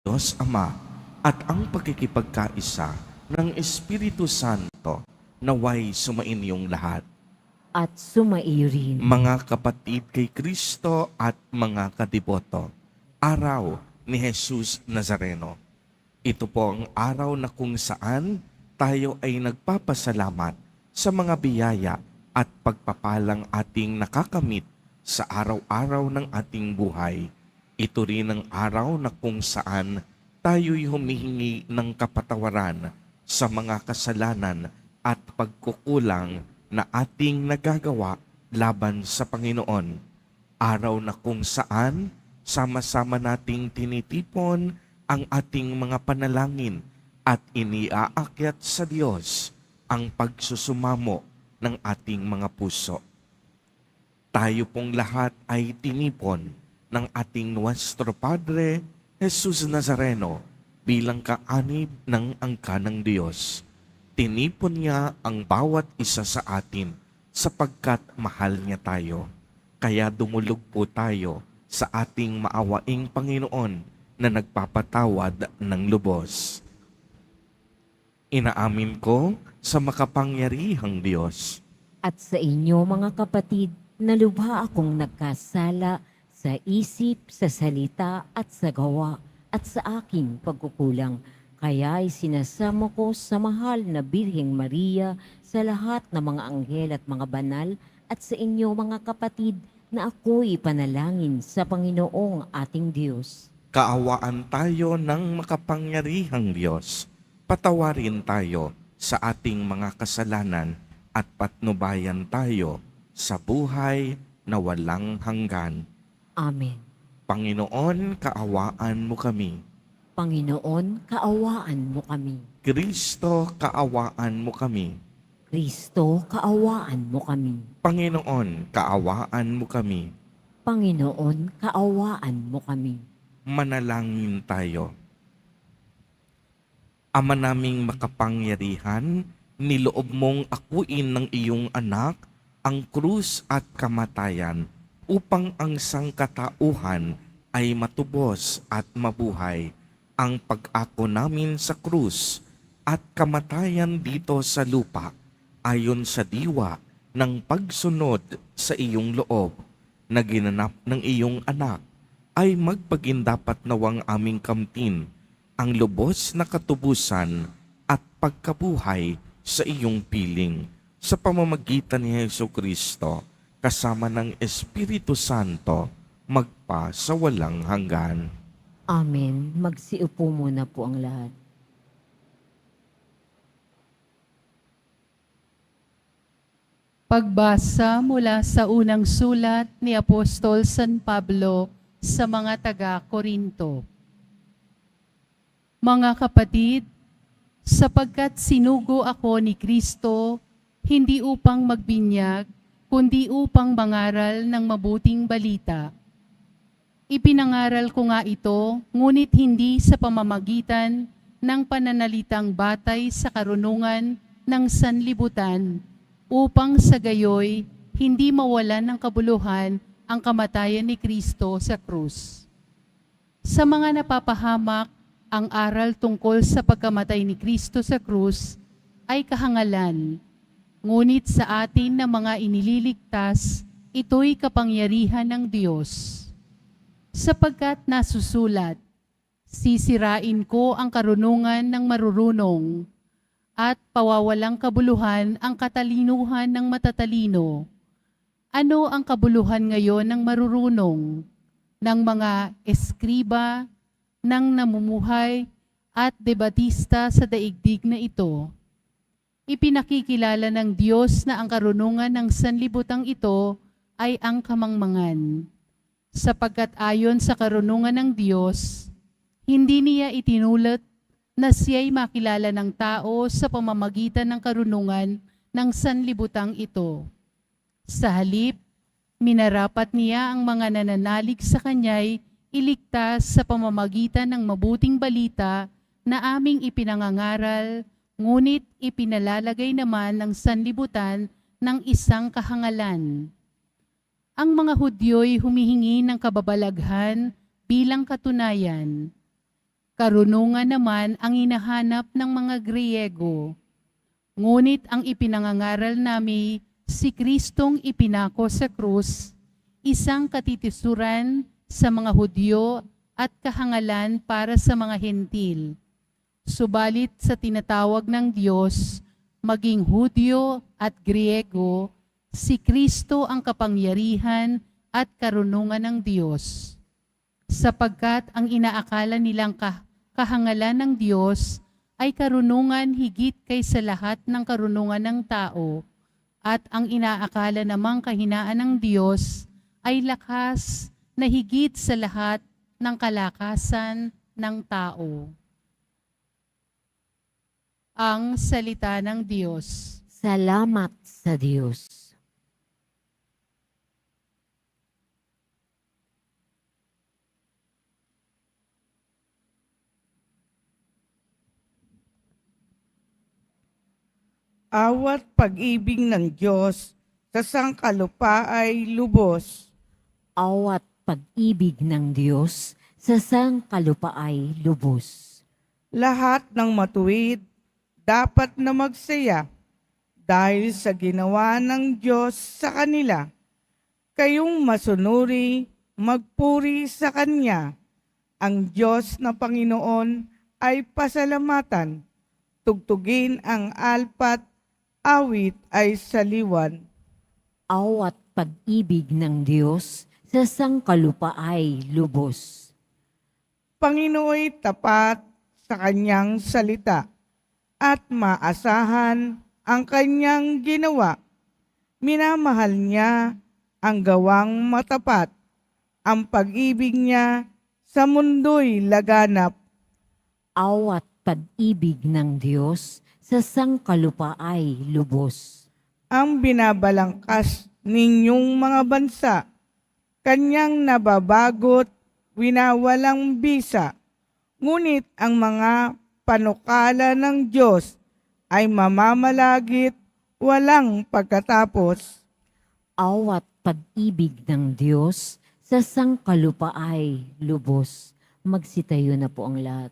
Diyos Ama at ang pagkikipagkaisa ng Espiritu Santo naway sumainyong lahat. at sumaiyo rin. Mga kapatid kay Kristo at mga kadiboto, araw ni Jesus Nazareno. Ito po ang araw na kung saan tayo ay nagpapasalamat sa mga biyaya at pagpapalang ating nakakamit sa araw-araw ng ating buhay. Ito rin ang araw na kung saan tayo'y humihingi ng kapatawaran sa mga kasalanan at pagkukulang na ating nagagawa laban sa Panginoon. Araw na kung saan sama-sama nating tinitipon ang ating mga panalangin at iniaakyat sa Diyos ang pagsusumamo ng ating mga puso. Tayo pong lahat ay tinipon ng ating Nuestro Padre Jesus Nazareno bilang kaanib ng angka ng Diyos. Tinipon niya ang bawat isa sa atin sapagkat mahal niya tayo. Kaya dumulog po tayo sa ating maawaing Panginoon na nagpapatawad ng lubos. Inaamin ko sa makapangyarihang Diyos At sa inyo mga kapatid, na lubha akong nagkasala sa isip, sa salita at sa gawa at sa aking pagkukulang. Kaya ay sinasamo ko sa mahal na Birheng Maria, sa lahat ng mga anghel at mga banal, at sa inyo mga kapatid, na ako'y panalangin sa Panginoong ating Diyos. kaawaan tayo ng makapangyarihang Diyos. Patawarin tayo sa ating mga kasalanan at patnubayan tayo sa buhay na walang hanggan. Amen. Panginoon, kaawaan mo kami. Panginoon, kaawaan mo kami. Kristo, kaawaan mo kami. Kristo, kaawaan mo kami. Panginoon, kaawaan mo kami. Panginoon, kaawaan mo kami. Manalangin tayo. Ama naming makapangyarihan, niloob mong akuin ng iyong anak ang krus at kamatayan upang ang sangkatauhan ay matubos at mabuhay. Ang pag-ako namin sa krus at kamatayan dito sa lupa ayon sa diwa ng pagsunod sa iyong loob na ginanap ng iyong anak ay magpagindapat nawang aming kamtin ang lubos na katubusan at pagkabuhay sa iyong piling sa pamamagitan ni Jesucristo kasama ng Espiritu Santo magpa sa walang hanggan. Amen. Magsiupo muna po ang lahat. Pagbasa mula sa unang sulat ni Apostol San Pablo sa mga taga-Korinto. Mga kapatid, sapagkat sinugo ako ni Kristo, hindi upang magbinyag, kundi upang mangaral ng mabuting balita. Ipinangaral ko nga ito, ngunit hindi sa pamamagitan ng pananalitang batay sa karunungan ng sanlibutan, upang sa gayoy hindi mawalan ng kabuluhan ang kamatayan ni Kristo sa krus. Sa mga napapahamak, ang aral tungkol sa pagkamatay ni Kristo sa krus ay kahangalan, ngunit sa atin na mga inililigtas, ito'y kapangyarihan ng Diyos. Sapagkat nasusulat, sisirain ko ang karunungan ng marurunong, at pawawalang kabuluhan ang katalinuhan ng matatalino. Ano ang kabuluhan ngayon ng marurunong, ng mga eskriba, ng namumuhay at debatista sa daigdig na ito? Ipinakikilala ng Diyos na ang karunungan ng sanlibutang ito ay ang kamangmangan. Sapagkat ayon sa karunungan ng Diyos, hindi niya itinulat na siya'y makilala ng tao sa pamamagitan ng karunungan ng sanlibutang ito. Sa halip, minarapat niya ang mga nananalig sa kanya'y iligtas sa pamamagitan ng mabuting balita na aming ipinangangaral, ngunit ipinalalagay naman ng sanlibutan ng isang kahangalan. Ang mga Hudyo'y humihingi ng kababalaghan bilang katunayan. Karunungan naman ang hinahanap ng mga Griego. Ngunit ang ipinangangaral nami si Kristong ipinako sa krus, isang katitisuran sa mga Hudyo at kahangalan para sa mga Hentil. Subalit sa tinatawag ng Diyos, maging Hudyo at Griego, si Kristo ang kapangyarihan at karunungan ng Diyos. Sapagkat ang inaakala nilang kahangalan ng Diyos ay karunungan higit kaysa lahat ng karunungan ng tao, at ang inaakala namang kahinaan ng Diyos ay lakas na higit sa lahat ng kalakasan ng tao. Ang salita ng Diyos. Salamat sa Diyos. Awat pag-ibig ng Diyos sa sangkalupa ay lubos. Awat pag-ibig ng Diyos sa sangkalupa ay lubos. Lahat ng matuwid dapat na magsaya dahil sa ginawa ng Diyos sa kanila. Kayong masunuri, magpuri sa Kanya. Ang Diyos na Panginoon ay pasalamatan. Tugtugin ang alpat, awit ay saliwan. Awat pag-ibig ng Diyos sa sangkalupa ay lubos. Panginooy tapat sa Kanyang salita at maasahan ang Kanyang ginawa. Minamahal niya ang gawang matapat. Ang pag-ibig niya sa mundo'y laganap. Awat pag-ibig ng Diyos sa sangkalupa ay lubos. Ang binabalangkas ninyong mga bansa, Kanyang nababagot, winawalang bisa. Ngunit ang mga panukala ng Diyos ay mamamalagit, walang pagkatapos. Awat pag-ibig ng Diyos sa sangkalupa ay lubos. Magsitayo na po ang lahat.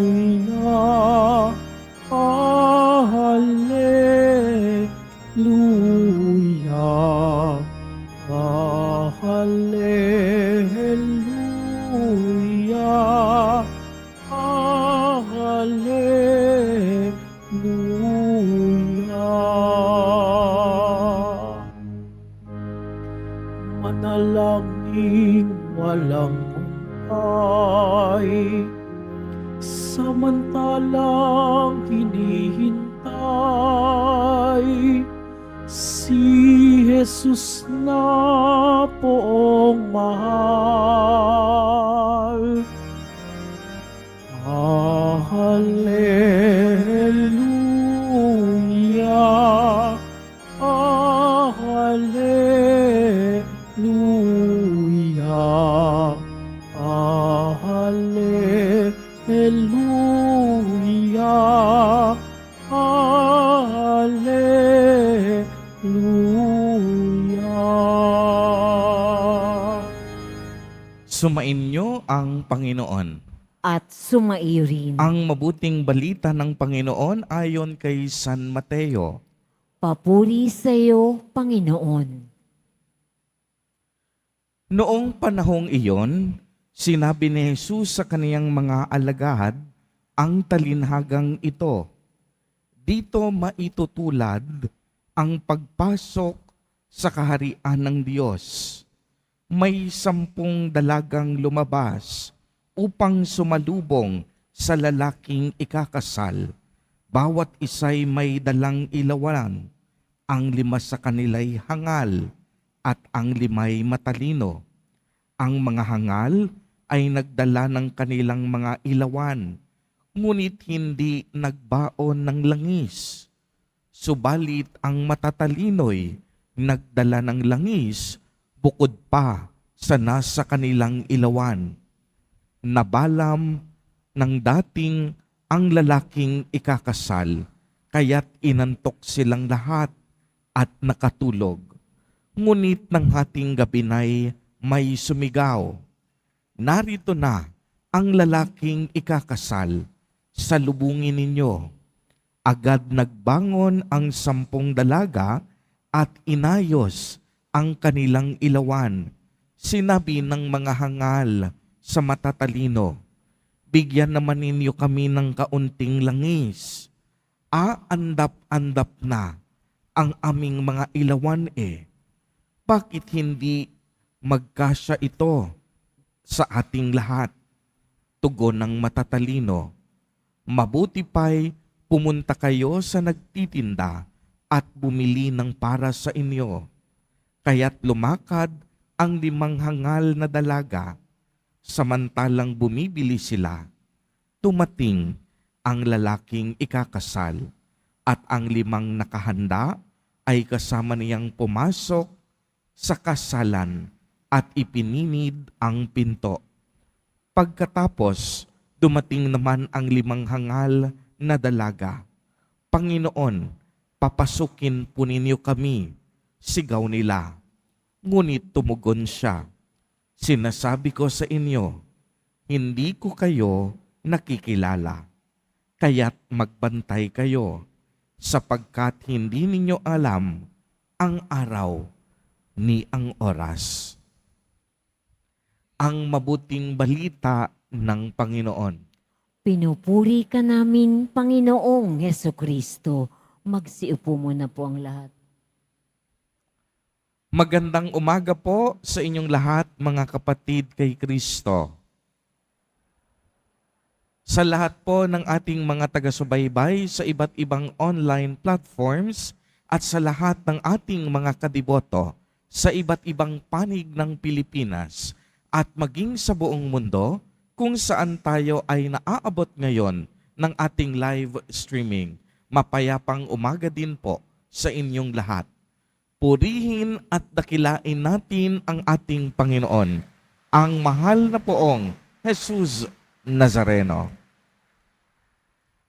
Hallelujah, hallelujah, hallelujah, hallelujah. Manalangin walang humpay, samantalang hinihintay si Jesus na poong mahal. Hallelujah, hallelujah, hallelujah, hallelujah. Sumainyo ang Panginoon. At sumaiyo rin. Ang mabuting balita ng Panginoon ayon kay San Mateo. Papuri sa iyo, Panginoon. Noong panahong iyon, sinabi ni Jesus sa kaniyang mga alagad ang talinhagang ito. Dito maitutulad ang pagpasok sa kaharian ng Diyos. May 10 dalagang lumabas upang sumalubong sa lalaking ikakasal. Bawat isa'y may dalang ilawan. Ang 5 sa kanila'y hangal at ang 5'ay matalino. Ang mga hangal ay nagdala ng kanilang mga ilawan, ngunit hindi nagbaon ng langis. Subalit ang matatalino'y nagdala ng langis bukod pa sa nasa kanilang ilawan. Nabalam ng dating ang lalaking ikakasal, kaya't inantok silang lahat at nakatulog. Ngunit ng hating gabi na'y may sumigaw, "Narito na ang lalaking ikakasal, salubungin ninyo." Agad nagbangon ang 10 dalaga at inayos ang kanilang ilawan. Sinabi ng mga hangal sa matatalino, "Bigyan naman ninyo kami ng kaunting langis. Andap-andap na ang aming mga ilawan Bakit hindi magkasya ito sa ating lahat?" Tugon ng matatalino, "Mabuti pa'y pumunta kayo sa nagtitinda at bumili ng para sa inyo." Kaya't lumakad ang 5 hangal na dalaga. Samantalang bumibili sila, dumating ang lalaking ikakasal at ang 5 nakahanda ay kasama niyang pumasok sa kasalan at ipininid ang pinto. Pagkatapos, dumating naman ang 5 hangal na dalaga. "Panginoon, papasukin po ninyo kami," sigaw nila. Ngunit tumugon siya, "Sinasabi ko sa inyo, hindi ko kayo nakikilala. Kaya't magbantay kayo, sapagkat hindi ninyo alam ang araw ni ang oras." Ang mabuting balita ng Panginoon. Pinupuri ka namin, Panginoong Hesukristo. Magsiupo muna po ang lahat. Magandang umaga po sa inyong lahat, mga kapatid kay Kristo. Sa lahat po ng ating mga taga-subaybay sa iba't ibang online platforms at sa lahat ng ating mga kadiboto sa iba't ibang panig ng Pilipinas at maging sa buong mundo kung saan tayo ay naaabot ngayon ng ating live streaming. Mapayapang umaga din po sa inyong lahat. Purihin at dakilain natin ang ating Panginoon, ang mahal na poong Jesus Nazareno.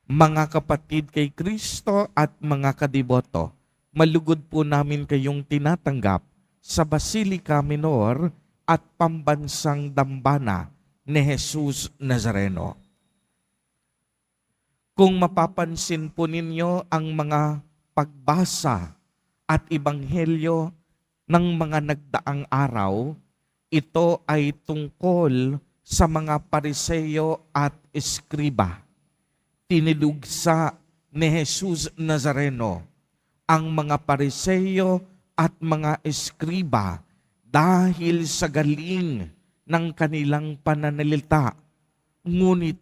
Mga kapatid kay Kristo at mga kadiboto, malugod po namin kayong tinatanggap sa Basilica Minor at Pambansang Dambana ni Jesus Nazareno. Kung mapapansin po ninyo ang mga pagbasa at ebanghelyo ng mga nagdaang araw, ito ay tungkol sa mga Pariseo at Eskriba. Tinilugsa ni Jesus Nazareno ang mga Pariseo at mga Eskriba dahil sa galing ng kanilang pananalita, ngunit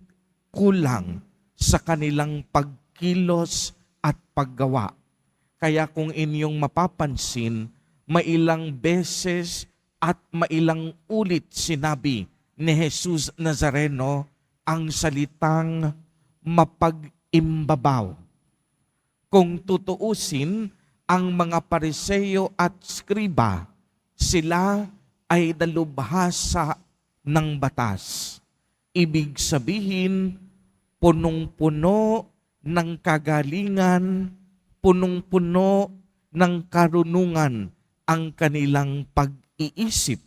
kulang sa kanilang pagkilos at paggawa. Kaya kung inyong mapapansin, mailang beses at mailang ulit sinabi ni Jesus Nazareno ang salitang mapag-imbabaw. Kung tutuusin, ang mga Pariseo at Skriba, sila ay dalubhasa ng batas. Ibig sabihin, punong-puno ng kagalingan, punong-puno ng karunungan ang kanilang pag-iisip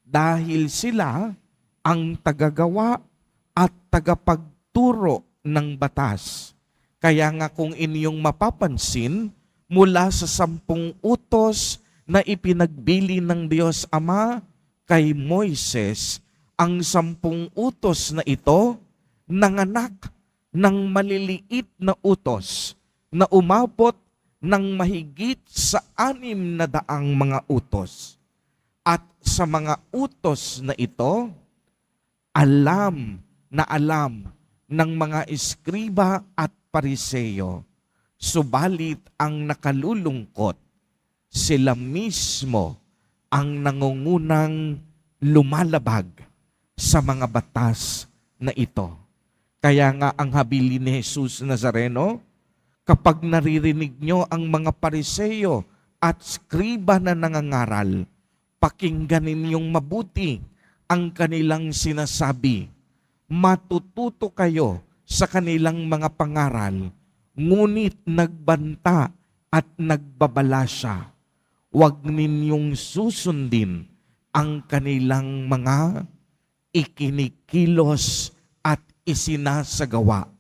dahil sila ang tagagawa at tagapagturo ng batas. Kaya nga kung inyong mapapansin, mula sa 10 utos na ipinagbili ng Diyos Ama kay Moises, ang 10 utos na ito nanganak ng maliliit na utos na umabot ng mahigit sa 600 mga utos. At sa mga utos na ito, alam ng mga Eskriba at Pariseo. Subalit ang nakalulungkot, sila mismo ang nangungunang lumalabag sa mga batas na ito. Kaya nga ang habili ni Jesus Nazareno, kapag naririnig nyo ang mga Pariseo at Skriba na nangangaral, pakinggan ninyong mabuti ang kanilang sinasabi. Matututo kayo sa kanilang mga pangaral, ngunit nagbanta at nagbabala siya. Huwag ninyong susundin ang kanilang mga ikinikilos at isinasagawa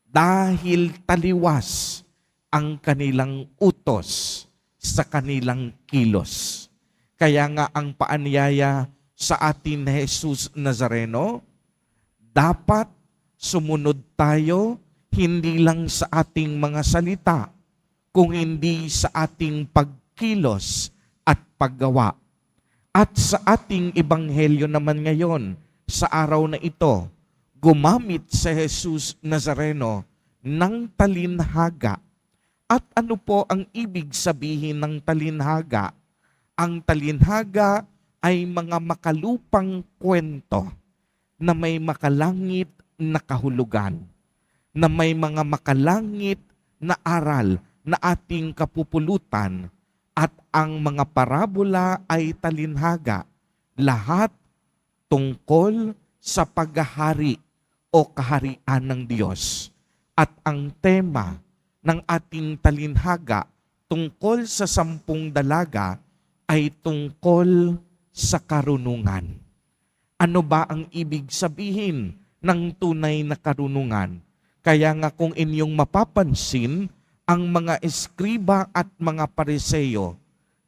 dahil taliwas ang kanilang utos sa kanilang kilos. Kaya nga ang paanyaya sa atin ni Jesus Nazareno, dapat sumunod tayo hindi lang sa ating mga salita, kung hindi sa ating pagkilos at paggawa. At sa ating ebanghelyo naman ngayon, sa araw na ito, gumamit si Jesus Nazareno ng talinhaga. At ano po ang ibig sabihin ng talinhaga? Ang talinhaga ay mga makalupang kwento na may makalangit na kahulugan, na may mga makalangit na aral na ating kapupulutan, at ang mga parabola ay talinhaga, lahat tungkol sa paghahari o kaharian ng Diyos. At ang tema ng ating talinhaga tungkol sa 10 dalaga ay tungkol sa karunungan. Ano ba ang ibig sabihin ng tunay na karunungan? Kaya nga kung inyong mapapansin, ang mga eskriba at mga pariseyo,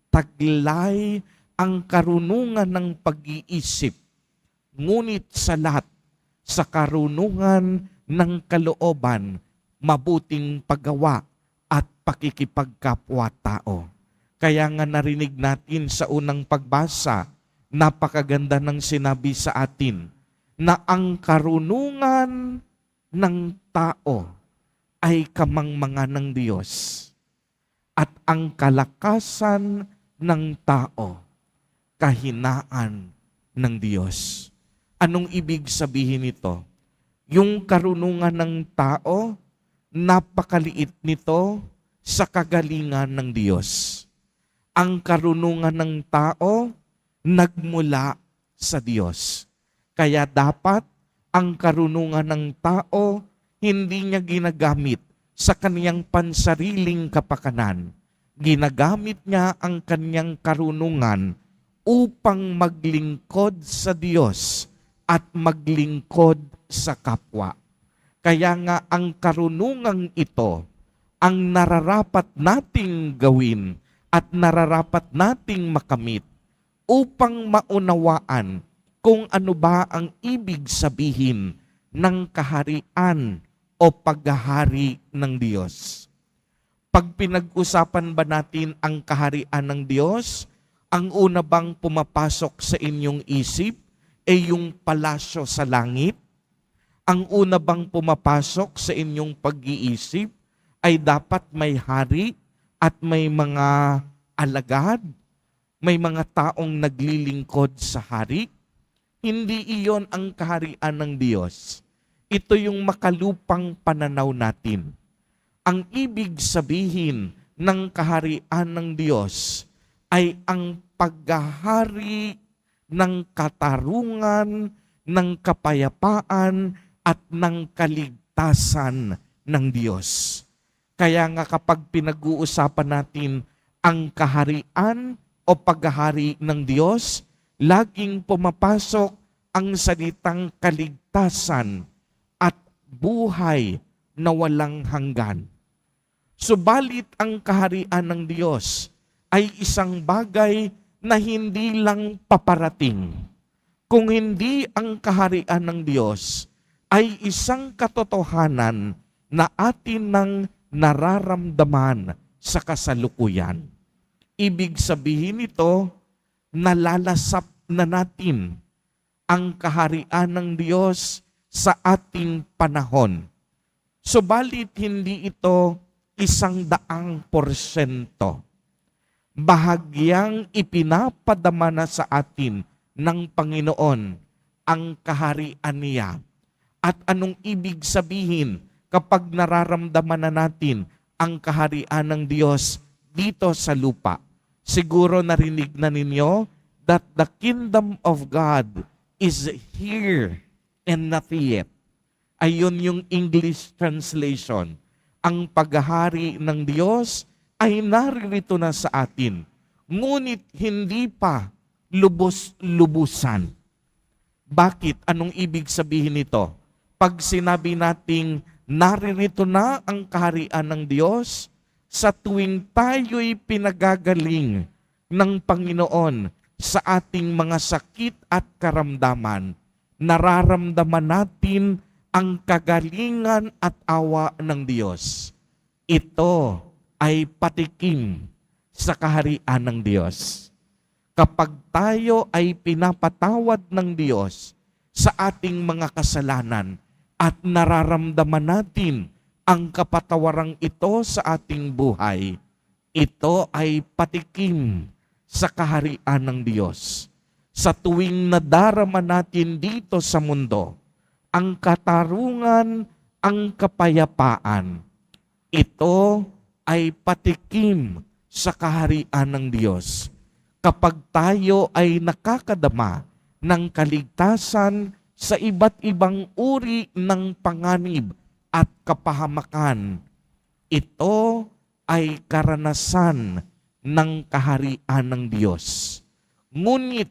taglay ang karunungan ng pag-iisip, ngunit sa lahat, sa karunungan ng kalooban, mabuting paggawa at pakikipagkapwa-tao. Kaya nga narinig natin sa unang pagbasa, napakaganda ng sinabi sa atin na ang karunungan ng tao ay kamangmangan ng Diyos at ang kalakasan ng tao, kahinaan ng Diyos. Anong ibig sabihin nito? Yung karunungan ng tao, napakaliit nito sa kagalingan ng Diyos. Ang karunungan ng tao, nagmula sa Diyos. Kaya dapat ang karunungan ng tao, hindi niya ginagamit sa kaniyang pansariling kapakanan. Ginagamit niya ang kaniyang karunungan upang maglingkod sa Diyos at maglingkod sa kapwa. Kaya nga ang karunungang ito ang nararapat nating gawin at nararapat nating makamit upang maunawaan kung ano ba ang ibig sabihin ng kaharian o paghahari ng Diyos. Pag pinag-usapan ba natin ang kaharian ng Diyos, ang una bang pumapasok sa inyong isip ay yung palasyo sa langit? Ang una bang pumapasok sa inyong pag-iisip ay dapat may hari at may mga alagad, may mga taong naglilingkod sa hari? Hindi iyon ang kaharian ng Diyos. Ito yung makalupang pananaw natin. Ang ibig sabihin ng kaharian ng Diyos ay ang paghahari ng katarungan, ng kapayapaan, at ng kaligtasan ng Diyos. Kaya nga kapag pinag-uusapan natin ang kaharian o paghahari ng Diyos, laging pumapasok ang salitang kaligtasan at buhay na walang hanggan. Subalit ang kaharian ng Diyos ay isang bagay na hindi lang paparating. Kung hindi ang kaharian ng Diyos ay isang katotohanan na atin nang nararamdaman sa kasalukuyan. Ibig sabihin nito, nalalasap na natin ang kaharian ng Diyos sa ating panahon. Subalit hindi ito 100%. Bahagyang ipinapadama na sa atin ng Panginoon ang kaharian niya. At anong ibig sabihin kapag nararamdaman na natin ang kaharian ng Diyos dito sa lupa? Siguro narinig na ninyo that the kingdom of God is here and not yet. Ayon yung English translation. Ang paghahari ng Diyos ay naririto na sa atin, ngunit hindi pa lubos-lubusan. Bakit? Anong ibig sabihin nito? Pag sinabi nating naririto na ang kaharian ng Diyos, sa tuwing tayo'y pinagagaling ng Panginoon sa ating mga sakit at karamdaman, nararamdaman natin ang kagalingan at awa ng Diyos. Ito ay patikim sa kaharian ng Diyos. Kapag tayo ay pinapatawad ng Diyos sa ating mga kasalanan at nararamdaman natin ang kapatawarang ito sa ating buhay, ito ay patikim sa kaharian ng Diyos. Sa tuwing nadarama natin dito sa mundo, ang katarungan, ang kapayapaan, ito ay patikim sa kaharian ng Diyos. Kapag tayo ay nakakadama ng kaligtasan sa iba't ibang uri ng panganib at kapahamakan, ito ay karanasan ng kaharian ng Diyos. Ngunit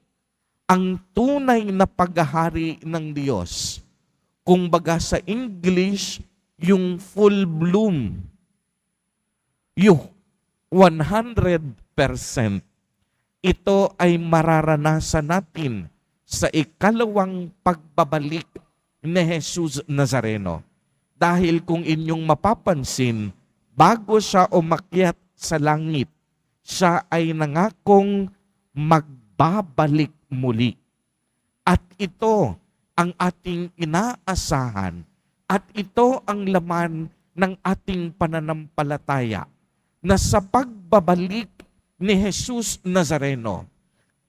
ang tunay na paghahari ng Diyos, kung baga sa English, yung full bloom, yung 100%, ito ay mararanasan natin sa ikalawang pagbabalik ni Jesus Nazareno. Dahil kung inyong mapapansin, bago siya umakyat sa langit, siya ay nangakong magbabalik muli. At ito ang ating inaasahan at ito ang laman ng ating pananampalataya na sa pagbabalik ni Jesus Nazareno,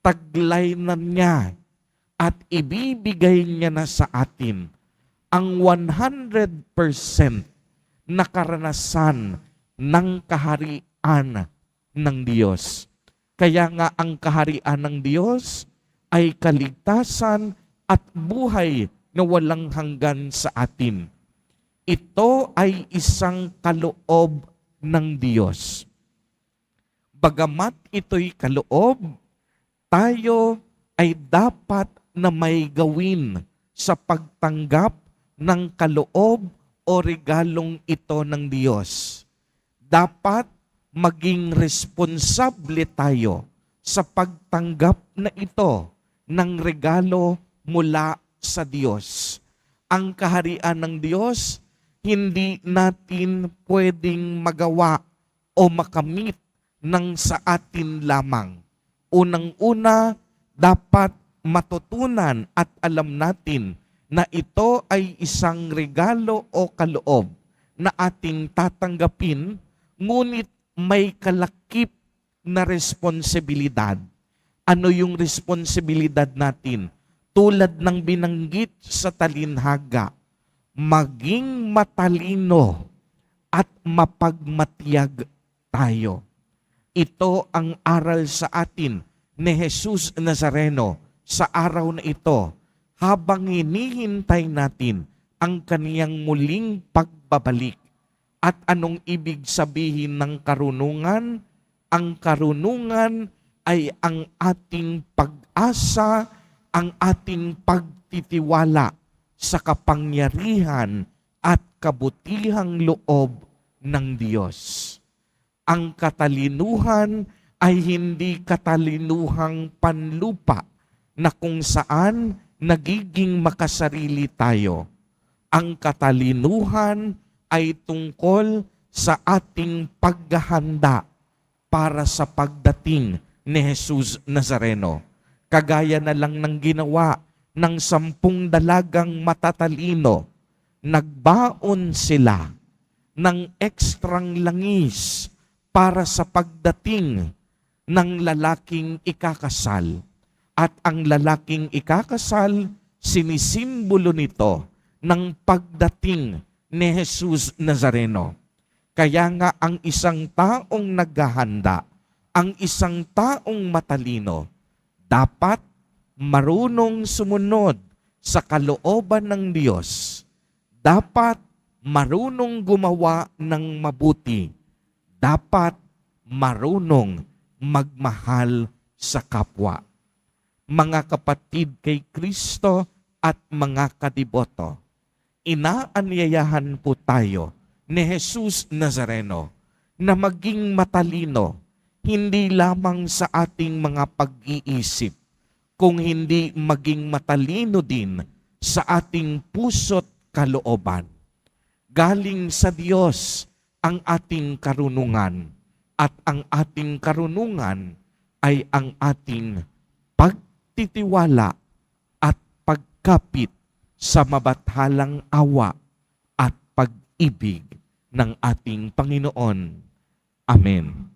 taglay-nan niya at ibibigay niya na sa atin ang 100% na karanasan ng kaharian ng Diyos. Kaya nga ang kaharian ng Diyos ay kaligtasan at buhay na walang hanggan sa atin. Ito ay isang kaloob ng Diyos. Bagamat ito'y kaloob, tayo ay dapat na may gawin sa pagtanggap ng kaloob o regalong ito ng Diyos. Dapat maging responsable tayo sa pagtanggap na ito ng regalo mula sa Diyos. Ang kaharian ng Diyos, hindi natin pwedeng magawa o makamit ng sa atin lamang. Unang-una, dapat matutunan at alam natin na ito ay isang regalo o kaloob na ating tatanggapin, ngunit may kalakip na responsibilidad. Ano yung responsibilidad natin? Tulad ng binanggit sa talinhaga, maging matalino at mapagmatiyag tayo. Ito ang aral sa atin ni Jesus Nazareno sa araw na ito, habang hinihintay natin ang kaniyang muling pagbabalik. At anong ibig sabihin ng karunungan? Ang karunungan ay ang ating pag-asa, ang ating pagtitiwala sa kapangyarihan at kabutihang loob ng Diyos. Ang katalinuhan ay hindi katalinuhang panlupa na kung saan nagiging makasarili tayo. Ang katalinuhan ay tungkol sa ating paghahanda para sa pagdating ni Jesus Nazareno. Kagaya na lang ng ginawa ng 10 dalagang matatalino, nagbaon sila ng ekstrang langis para sa pagdating ng lalaking ikakasal. At ang lalaking ikakasal, sinisimbolo nito ng pagdating ni Jesus Nazareno. Kaya nga ang isang taong naghahanda, ang isang taong matalino, dapat marunong sumunod sa kalooban ng Diyos. dapat marunong gumawa ng mabuti. Dapat marunong magmahal sa kapwa. Mga kapatid kay Kristo at mga kadiboto, inaanyayahan po tayo ni Jesus Nazareno na maging matalino, hindi lamang sa ating mga pag-iisip, kung hindi maging matalino din sa ating puso't kalooban. Galing sa Diyos ang ating karunungan, at ang ating karunungan ay ang ating pagtitiwala at pagkapit sa mabathalang awa at pag-ibig ng ating Panginoon. Amen.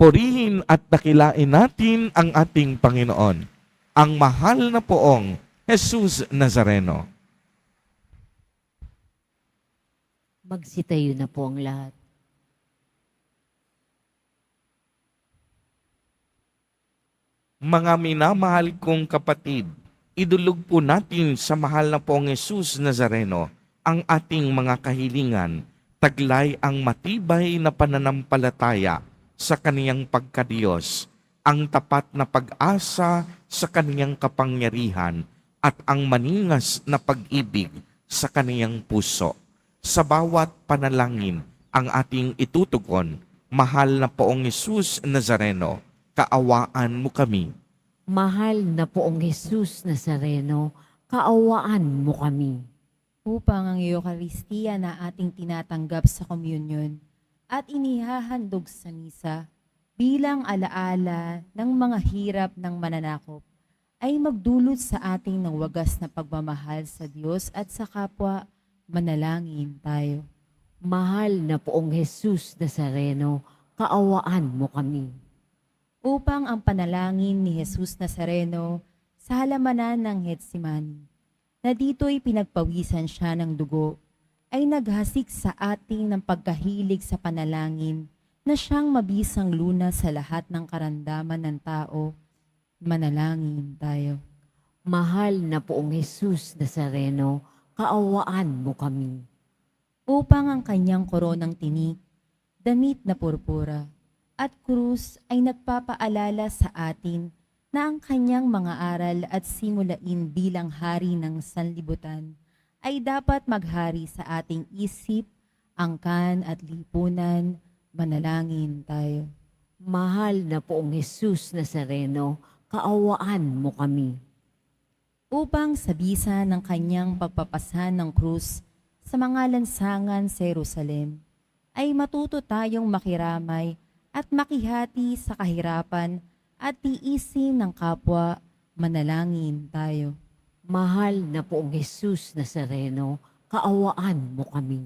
Purihin at dakilain natin ang ating Panginoon, ang mahal na poong Jesus Nazareno. Magsitayo na po ang lahat. Mga minamahal kong kapatid, idulog po natin sa mahal na poong Jesus Nazareno ang ating mga kahilingan, taglay ang matibay na pananampalataya sa kaniyang pagkadiyos, ang tapat na pag-asa sa kaniyang kapangyarihan, at ang maningas na pag-ibig sa kaniyang puso. Sa bawat panalangin ang ating itutugon, mahal na poong Jesus Nazareno, kaawaan mo kami. Mahal na poong Jesus Nazareno, kaawaan mo kami. Upang ang Eucharistia na ating tinatanggap sa komunyon at inihahandog sa misa bilang alaala ng mga hirap ng mananakop ay magdulot sa ating ng wagas na pagmamahal sa Diyos at sa kapwa. Manalangin tayo. Mahal na poong Jesus Nazareno, kaawaan mo kami. Upang ang panalangin ni Jesus Nazareno sa halamanan ng Getsemani, na dito'y pinagpawisan siya ng dugo, ay naghasik sa ating ng pagkahilig sa panalangin na siyang mabisang lunas sa lahat ng karamdaman ng tao. Manalangin tayo. Mahal na poong Jesus Nazareno, kaawaan mo kami. Upang ang kanyang koronang tinik, damit na purpura, at krus ay nagpapaalala sa atin na ang kanyang mga aral at simulain bilang hari ng sanlibutan ay dapat maghari sa ating isip, angkan at lipunan. Manalangin tayo. Mahal na poong Jesus Nazareno, kaawaan mo kami. Upang sa bisa ng kanyang pagpapasan ng krus sa mga lansangan sa Jerusalem, ay matuto tayong makiramay at makihati sa kahirapan at tiisin ng kapwa. Manalangin tayo. Mahal na poong Jesus Nazareno, kaawaan mo kami.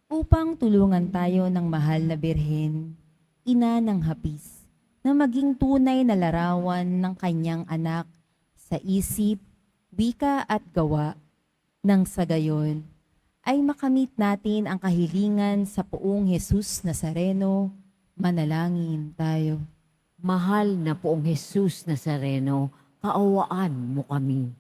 Upang tulungan tayo ng mahal na Birhen, ina ng hapis, na maging tunay na larawan ng kanyang anak sa isip, wika at gawa, nang sa gayon ay makamit natin ang kahilingan sa poong Jesus Nazareno. Manalangin tayo. Mahal na poong Jesus Nazareno, kaawaan mo kami.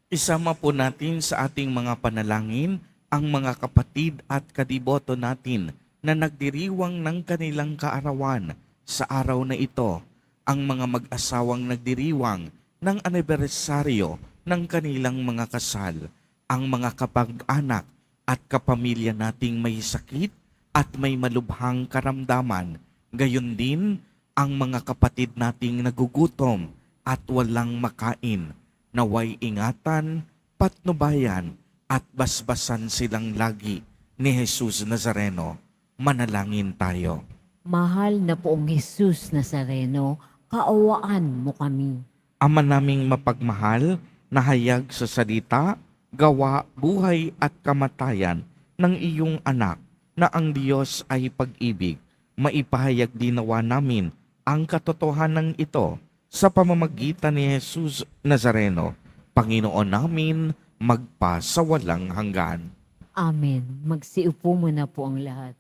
Isama po natin sa ating mga panalangin ang mga kapatid at kadiboto natin na nagdiriwang ng kanilang kaarawan sa araw na ito, ang mga mag-asawang nagdiriwang ng anibersaryo ng kanilang mga kasal, ang mga kapag-anak at kapamilya nating may sakit at may malubhang karamdaman, gayon din ang mga kapatid nating nagugutom at walang makain, naway ingatan, patnubayan at basbasan silang lagi ni Jesus Nazareno. Manalangin tayo. Mahal na poong Jesus Nazareno, kaawaan mo kami. Ama naming mapagmahal, na hayag sa salita, gawa, buhay at kamatayan ng iyong anak, na ang Diyos ay pag-ibig, maipahayag dinawa namin ang katotohanan ito sa pamamagitan ni Jesus Nazareno, Panginoon namin, magpa sa walang hanggan. Amen. Magsiupo muna po ang lahat.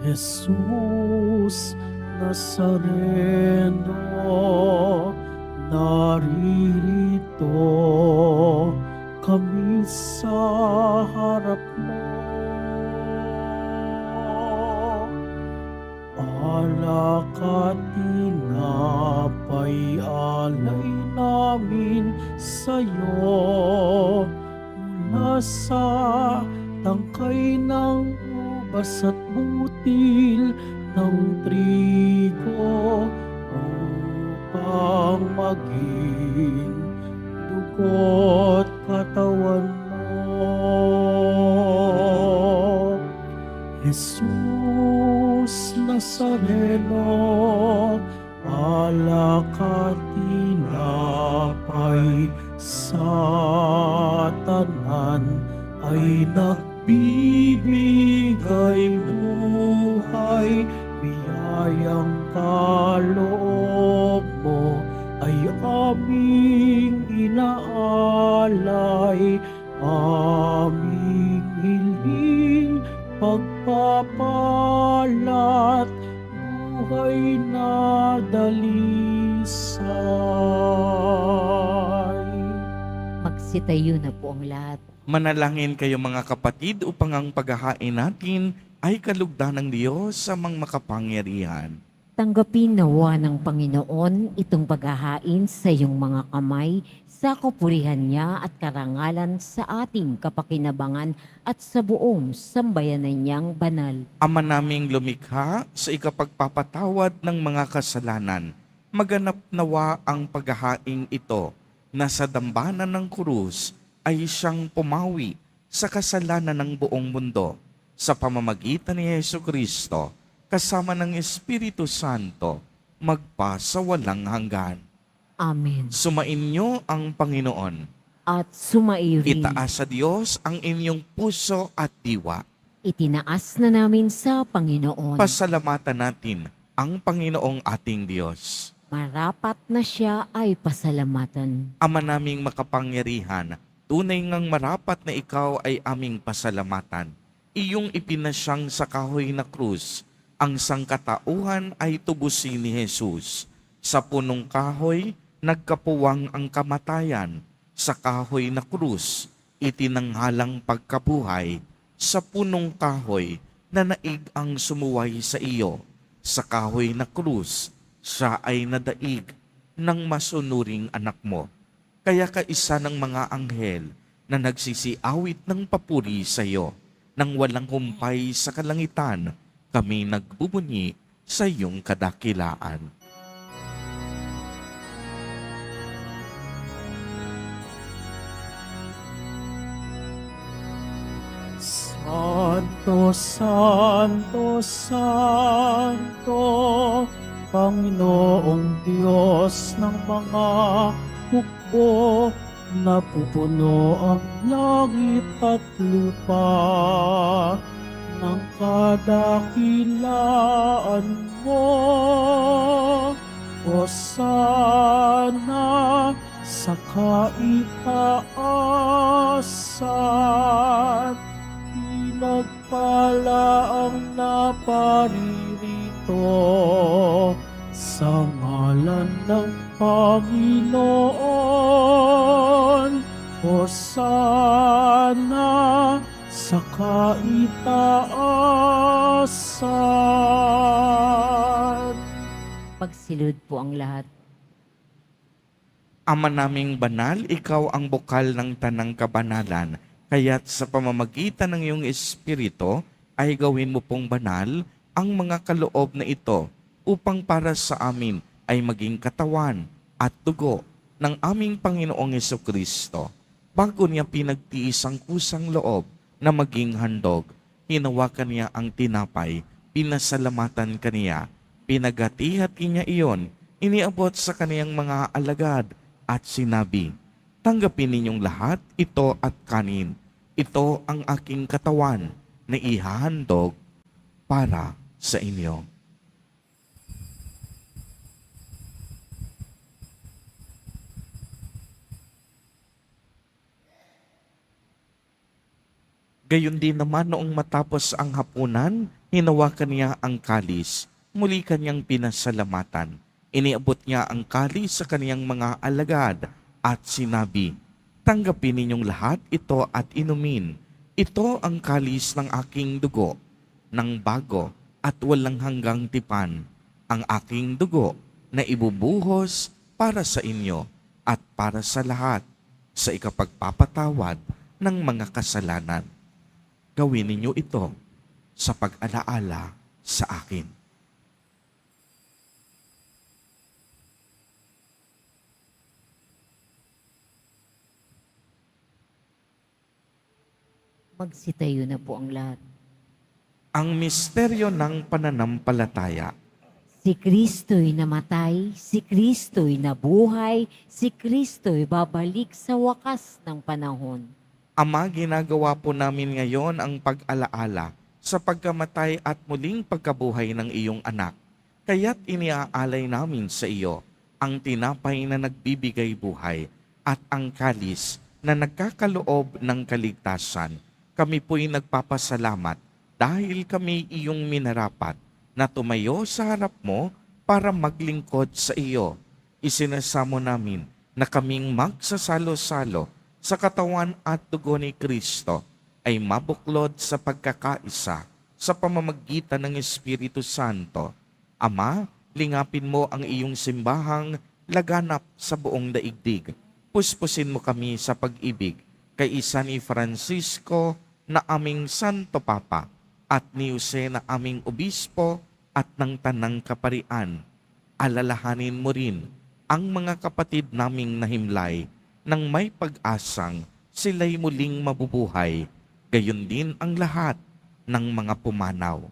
Jesus Nazareno, naririto kami sa harap mo. Alak at tinapay alay namin sa'yo, mula sa tangkay ng ubas at butil ng trigo, upang maging dugo't katawan mo. Jesus Nazareno, alak at tinapay sa tanan ay nagbibigay buhay, biyayang kaloob mo ay aming inaalay, aming hiling pagpapalat, buhay na dalisay. Magsitayo na po ang lahat. Manalangin kayo mga kapatid upang ang paghahain natin ay kalugdan ng Diyos sa mga makapangyarihan. Tanggapin nawa ng Panginoon itong paghahain sa iyong mga kamay sa kapurihan niya at karangalan sa ating kapakinabangan at sa buong sambayanan niyang banal. Ama naming lumikha sa ikapagpapatawad ng mga kasalanan, maganap nawa ang paghahaing ito na sa dambana ng krus ay siyang pumawi sa kasalanan ng buong mundo sa pamamagitan ni Jesucristo kasama ng Espiritu Santo magpasawalang hanggan. Amen. Sumainyo ang Panginoon. At sumairin, Itaas sa Diyos ang inyong puso at diwa. itinaas na namin sa Panginoon. Pasalamatan natin ang Panginoong ating Diyos. Marapat na siya ay pasalamatan. Ama naming makapangyarihan, tunay ngang marapat na ikaw ay aming pasalamatan. Iyong ipinasyang sa kahoy na krus, ang sangkatauhan ay tubusin ni Jesus. Sa punong kahoy, nagkapuwang ang kamatayan. Sa kahoy na krus, itinanghalang pagkabuhay. Sa punong kahoy, nanaig ang sumuway sa iyo. Sa kahoy na krus, siya ay nadaig ng masunuring anak mo. Kaya kaisa ng mga anghel na nagsisiawit ng papuri sa iyo, nang walang humpay sa kalangitan, kami nagbubunyi sa iyong kadakilaan. Santo, Santo, Santo, Panginoong Diyos ng mga hukbo, napupuno ang langit at lupa ng kadakilaan mo. Hosana sa kaitaasan, pinagpala ang naparirito sa ngalan ng Panginoon. Hosana sa kaitaasan. Pagsilod po ang lahat. Ama naming banal, ikaw ang bukal ng tanang kabanalan, kaya't sa pamamagitan ng iyong Espiritu ay gawin mo pong banal ang mga kaloob na ito upang para sa amin ay maging katawan at dugo ng aming Panginoong Jesucristo. Bago niya pinagtiis ang kusang loob na maging handog, hinawakan niya ang tinapay, pinasalamatan kaniya, pinagati-hati niya iyon, iniabot sa kaniyang mga alagad at sinabi, "Tanggapin ninyong lahat ito at kanin. Ito ang aking katawan na ihahandog para sa inyo." Gayon din naman noong matapos ang hapunan, hinawakan niya ang kalis. Muli kanyang pinasalamatan. Iniabot niya ang kalis sa kaniyang mga alagad at sinabi, "Tanggapin ninyong lahat ito at inumin. Ito ang kalis ng aking dugo, ng bago at walang hanggang tipan. Ang aking dugo na ibubuhos para sa inyo at para sa lahat sa ikapagpapatawad ng mga kasalanan. Gawin ninyo ito sa pag-alaala sa akin." Magsitayo na po ang lahat. Ang misteryo ng pananampalataya. Si Kristo'y namatay, si Kristo'y nabuhay, si Kristo'y babalik sa wakas ng panahon. Ama, ginagawa po namin ngayon ang pag-alaala sa pagkamatay at muling pagkabuhay ng iyong anak. Kaya't iniaalay namin sa iyo ang tinapay na nagbibigay buhay at ang kalis na nagkakaloob ng kaligtasan. Kami po'y nagpapasalamat dahil kami iyong minarapat na tumayo sa harap mo para maglingkod sa iyo. Isinasamo namin na kaming magsasalo-salo sa katawan at dugo ni Kristo ay mabuklod sa pagkakaisa sa pamamagitan ng Espiritu Santo. Ama, lingapin mo ang iyong simbahang laganap sa buong daigdig. Puspusin mo kami sa pag-ibig kay isa ni Francisco na aming Santo Papa at ni Jose na aming Obispo at ng Tanang Kaparian. Alalahanin mo rin ang mga kapatid naming nahimlay nang may pag-asang sila'y muling mabubuhay, gayon din ang lahat ng mga pumanaw.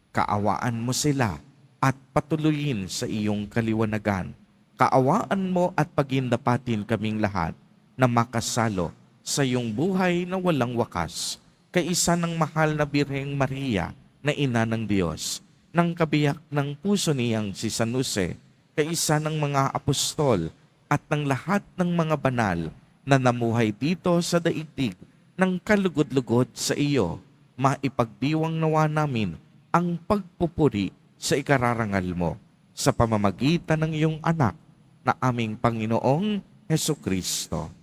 Kaawaan mo sila at patuloyin sa iyong kaliwanagan. Kaawaan mo at pagindapatin kaming lahat na makasalo sa iyong buhay na walang wakas, kaisa ng mahal na Birheng Maria na Ina ng Diyos, ng kabiyak ng puso niyang si San Jose, kaisa ng mga apostol at ng lahat ng mga banal na namuhay dito sa daigdig ng kalugod-lugod sa iyo, maipagdiwang nawa namin ang pagpupuri sa ikararangal mo sa pamamagitan ng iyong anak na aming Panginoong Hesukristo.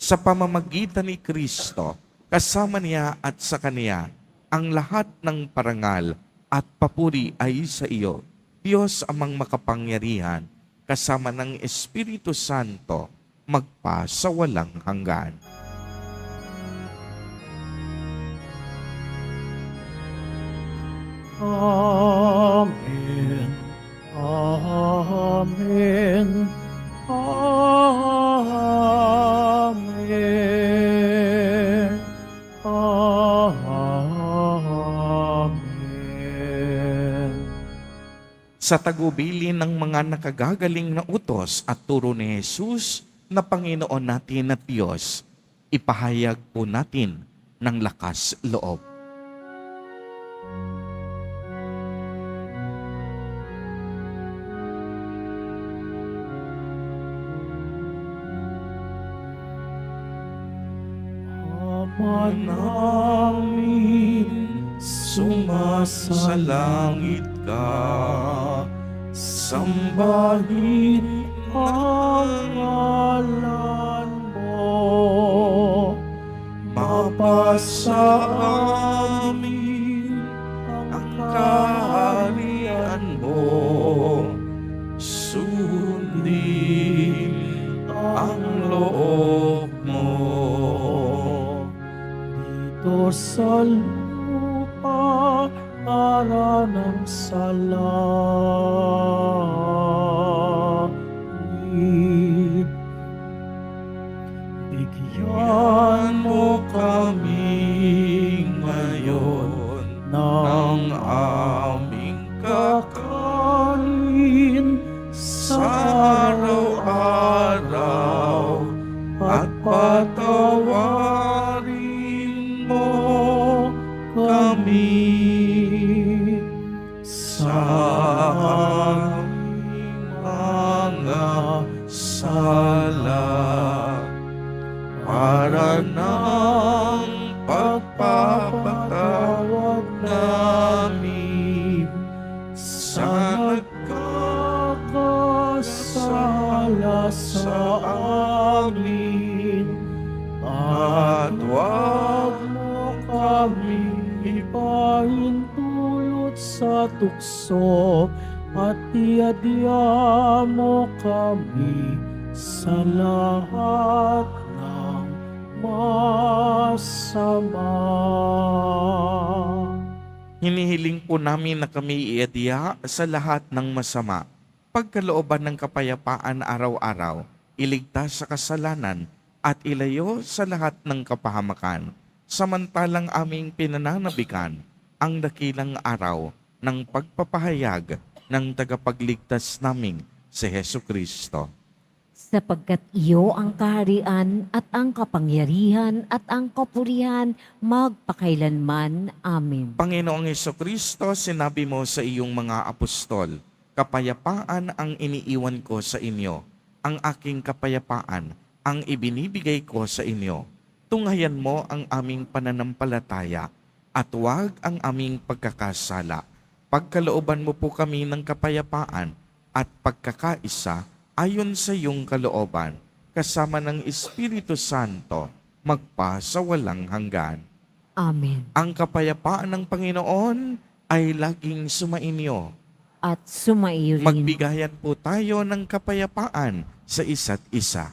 Sa pamamagitan ni Kristo, kasama niya at sa Kaniya, ang lahat ng parangal at papuri ay sa iyo, Diyos amang makapangyarihan, kasama ng Espiritu Santo, magpa sa walang hanggan. Amen. Amen. Amen. Amen. Sa tagubilin ng mga nakagagaling na utos at turo ni Jesus na Panginoon natin at Diyos, ipahayag po natin ng lakas loob. Ama namin, sumasalangit ka, sambahin ang ngalan mo, mapasa amin ang kaharian mo, sundin ang loob mo. Dito sa lupa para ng salangit, bigyan mo kami ngayon ng aming kakanin sa araw-araw at patawarin mo kami sa aming mga sala para na amin sa nagkakasala sa amin, at huwag mo kami ipahintulot sa tukso, at iadya mo kami sa lahat ng masama. Hinihiling po namin na kami iadya sa lahat ng masama, pagkalooban ng kapayapaan araw-araw, iligtas sa kasalanan, at ilayo sa lahat ng kapahamakan, samantalang aming pinananabikan ang dakilang araw ng pagpapahayag ng tagapagligtas naming si Hesu Kristo. Sapagkat iyo ang kaharian at ang kapangyarihan at ang kapurihan magpakailanman. Amen. Panginoong Hesu Kristo, sinabi mo sa iyong mga apostol, kapayapaan ang iniiwan ko sa inyo, ang aking kapayapaan ang ibinibigay ko sa inyo. Tunghayan mo ang aming pananampalataya at huwag ang aming pagkakasala. Pagkalooban mo po kami ng kapayapaan at pagkakaisa ayon sa iyong kalooban, kasama ng Espiritu Santo, magpa sa walang hanggan. Amen. Ang kapayapaan ng Panginoon ay laging sumainyo. At sumairin. Magbigayan po tayo ng kapayapaan sa isa't isa.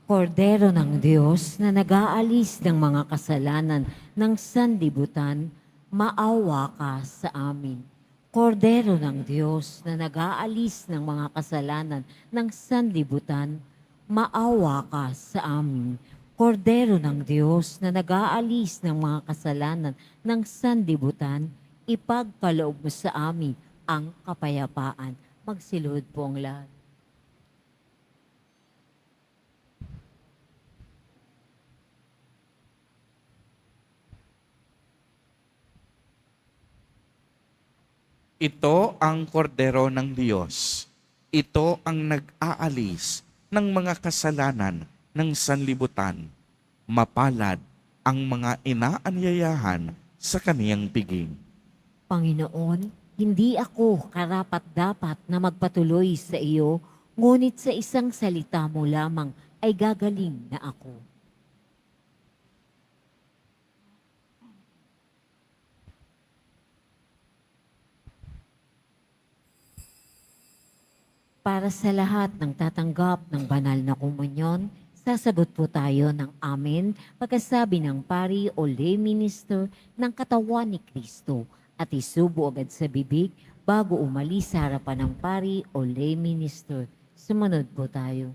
Kordero ng Diyos na nag-aalis ng mga kasalanan ng sanlibutan, maawa ka sa amin. Kordero ng Diyos na nag-aalis ng mga kasalanan ng sanlibutan, maawa ka sa amin. Kordero ng Diyos na nag-aalis ng mga kasalanan ng sanlibutan, ipagkaloob mo sa amin ang kapayapaan. Magsilod po ang lahat. Ito ang kordero ng Diyos. Ito ang nag-aalis ng mga kasalanan ng sanlibutan. Mapalad ang mga inaanyayahan sa kaniyang piging. Panginoon, hindi ako karapat-dapat na magpatuloy sa iyo, ngunit sa isang salita mo lamang ay gagaling na ako. Para sa lahat ng tatanggap ng banal na komunyon, sasagot po tayo ng amen pagkasabi ng pari o lay minister ng katawan ni Kristo at isubo agad sa bibig bago umalis sa harapan ng pari o lay minister. Sumunod po tayo.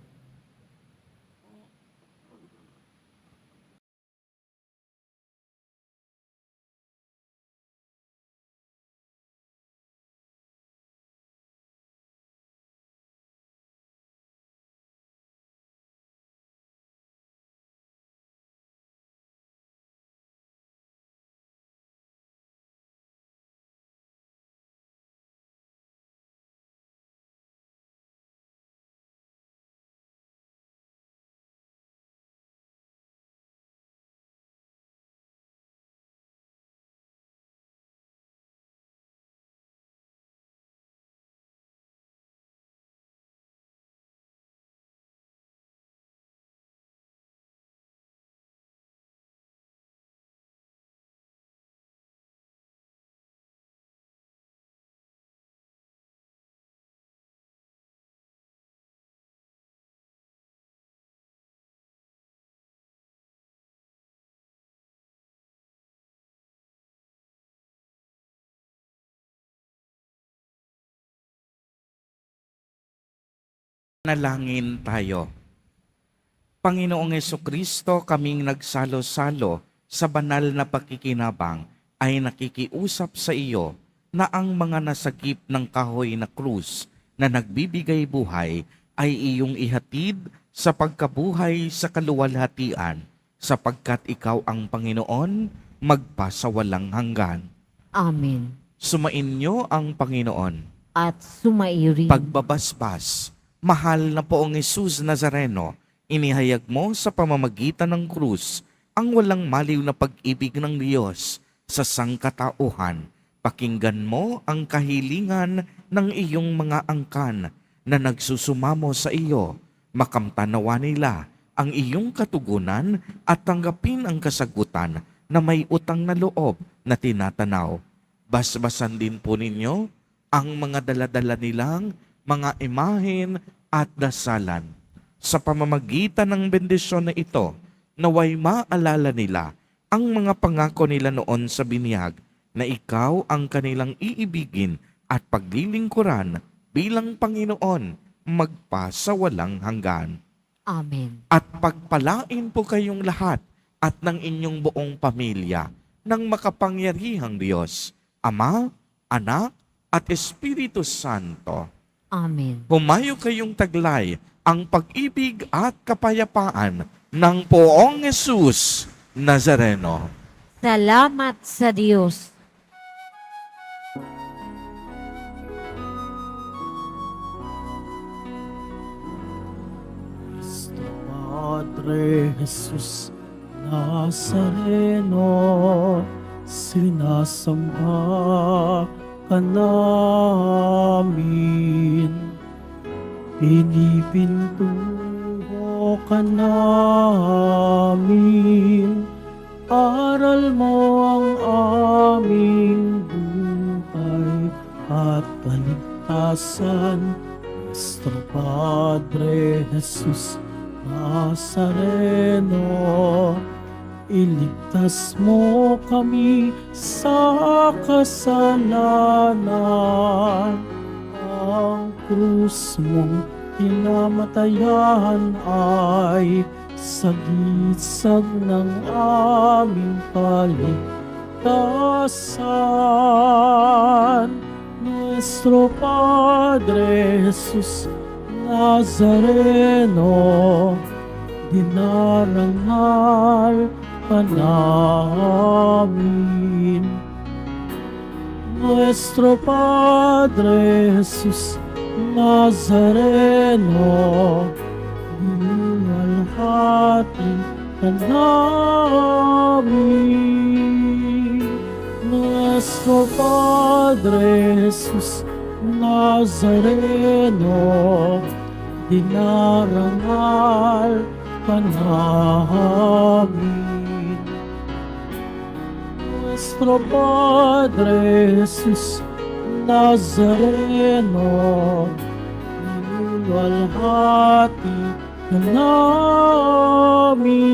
Nalangin tayo. Panginoong Hesukristo, kaming nagsalo-salo sa banal na pakikinabang ay nakikiusap sa iyo na ang mga nasagip ng kahoy na krus na nagbibigay buhay ay iyong ihatid sa pagkabuhay sa kaluwalhatian, sapagkat ikaw ang Panginoon magpasawalang hanggan. Amen. Sumainyo ang Panginoon. At sumairin. Pagbabasbas, mahal na poong Jesus Nazareno, inihayag mo sa pamamagitan ng krus ang walang maliw na pag-ibig ng Diyos sa sangkatauhan. Pakinggan mo ang kahilingan ng iyong mga angkan na nagsusumamo sa iyo. Makamtanawa nila ang iyong katugunan at tanggapin ang kasagutan na may utang na loob na tinatanaw. Basbasan din po ninyo ang mga daladala nilang mga imahen at dasalan. Sa pamamagitan ng bendisyon na ito, naway maalala nila ang mga pangako nila noon sa binyag na ikaw ang kanilang iibigin at paglilingkuran bilang Panginoon magpasawalang hanggan. Amen. At pagpalain po kayong lahat at ng inyong buong pamilya ng makapangyarihang Diyos, Ama, Anak, at Espiritu Santo. Amen. Humayo kayong taglay ang pag-ibig at kapayapaan ng Poong Jesus Nazareno. Salamat sa Diyos. Cristo Padre Jesus Nazareno, sinasamba ka namin. Pinipintuho ka namin, aral mo ang aming buhay at kaligtasan. Nuestro Padre Jesus Nazareno, iligtas mo kami sa kasalanan. Ang krus mong pinamatayan ay sagisag ng aming kaligtasan. Nuestro Padre Jesus Nazareno, dinarangal ka namin. Nuestro Padre Jesus Nazareno, dinalhati ka namin. Nuestro Padre Jesus Nazareno, dinarangal ka namin. Nuestro Padre Jesus Nazareno, niluwalhati ka namin.